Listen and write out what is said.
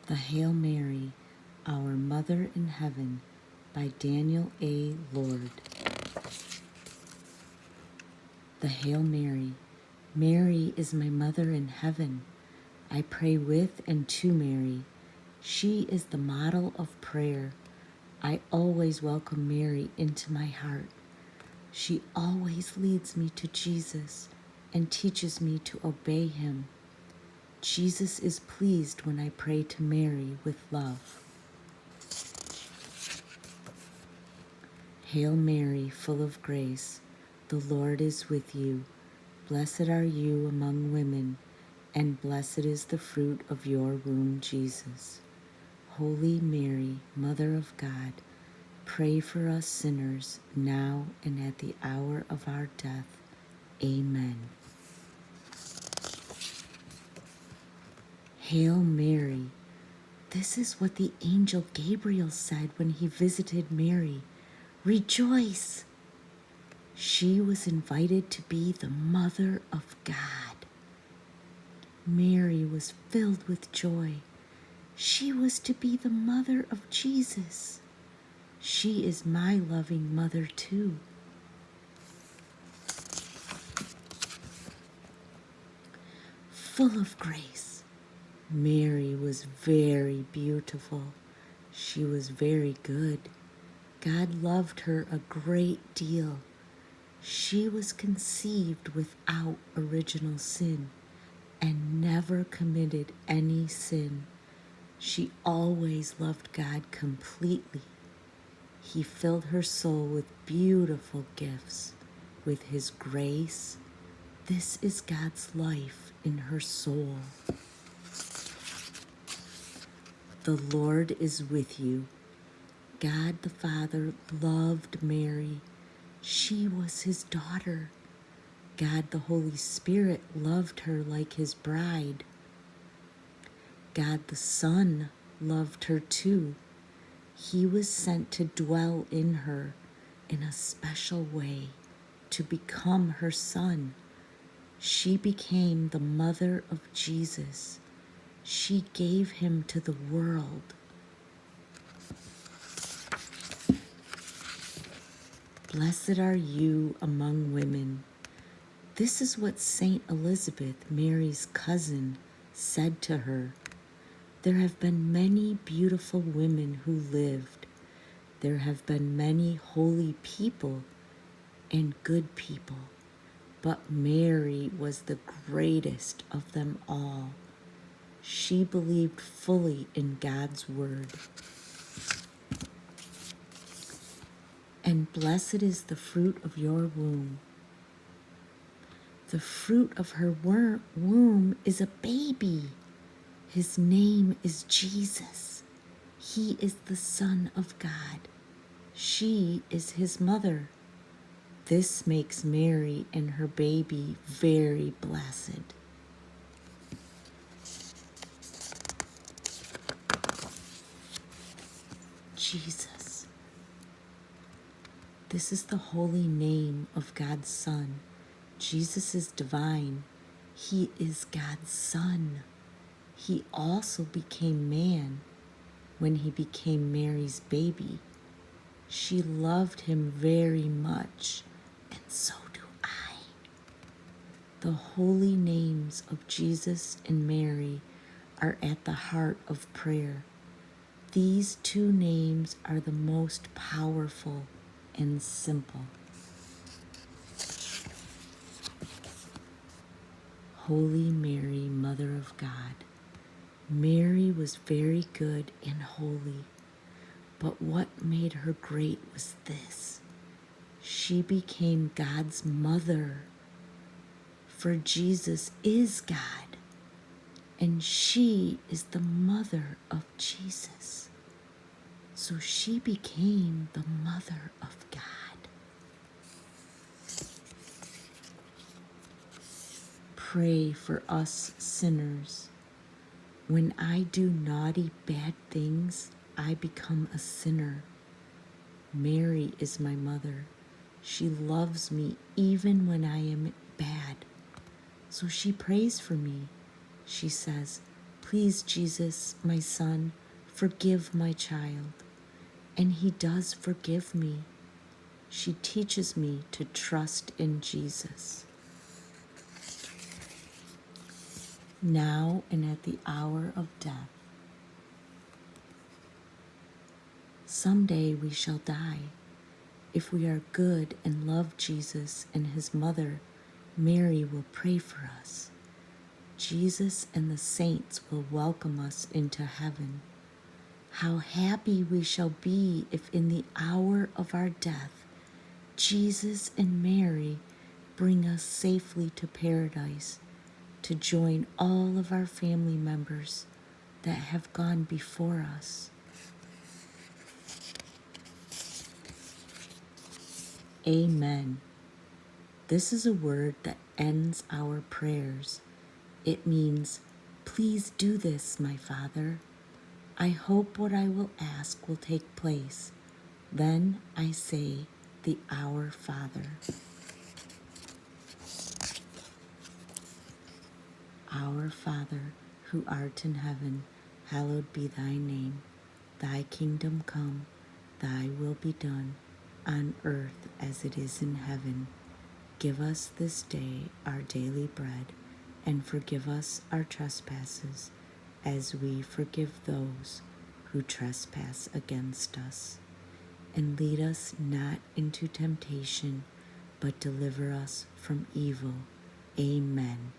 The Hail Mary, Our Mother in Heaven, by Daniel A. Lord. The Hail Mary. Mary is my mother in heaven. I pray with and to Mary. She is the model of prayer. I always welcome Mary into my heart. She always leads me to Jesus and teaches me to obey him. Jesus is pleased when I pray to Mary with love. Hail Mary, full of grace, the Lord is with you. Blessed are you among women, and blessed is the fruit of your womb, Jesus. Holy Mary, Mother of God, pray for us sinners, now and at the hour of our death. Amen. Hail Mary. This is what the angel Gabriel said when he visited Mary. Rejoice! She was invited to be the Mother of God. Mary was filled with joy. She was to be the mother of Jesus. She is my loving mother too. Full of grace. Mary was very beautiful. She was very good. God loved her a great deal. She was conceived without original sin and never committed any sin. She always loved God completely. He filled her soul with beautiful gifts, with his grace. This is God's life in her soul. The Lord is with you. God the Father loved Mary. She was his daughter. God the Holy Spirit loved her like his bride. God the Son loved her too. He was sent to dwell in her in a special way, to become her son. She became the mother of Jesus. She gave him to the world. Blessed are you among women. This is what Saint Elizabeth, Mary's cousin, said to her. There have been many beautiful women who lived. There have been many holy people and good people. But Mary was the greatest of them all. She believed fully in God's word. And blessed is the fruit of your womb. The fruit of her womb is a baby. His name is Jesus. He is the Son of God. She is his mother. This makes Mary and her baby very blessed. Jesus. This is the holy name of God's Son. Jesus is divine. He is God's Son. He also became man when he became Mary's baby. She loved him very much, and so do I. The holy names of Jesus and Mary are at the heart of prayer. These two names are the most powerful and simple. Holy Mary, Mother of God. Mary was very good and holy, but what made her great was this. She became God's mother, for Jesus is God, and she is the mother of Jesus. So she became the mother of God. Pray for us sinners. When I do naughty, bad things, I become a sinner. Mary is my mother. She loves me even when I am bad. So she prays for me. She says, Please, Jesus, my son, forgive my child. And he does forgive me. She teaches me to trust in Jesus. Now and at the hour of death. Someday we shall die. If we are good and love Jesus and his mother, Mary will pray for us. Jesus and the saints will welcome us into heaven. How happy we shall be if in the hour of our death, Jesus and Mary bring us safely to paradise to join all of our family members that have gone before us. Amen. This is a word that ends our prayers. It means, please do this, my Father. I hope what I will ask will take place. Then I say the Our Father. Our Father, who art in heaven, hallowed be thy name. Thy kingdom come, thy will be done, on earth as it is in heaven. Give us this day our daily bread, and forgive us our trespasses, as we forgive those who trespass against us. And lead us not into temptation, but deliver us from evil. Amen.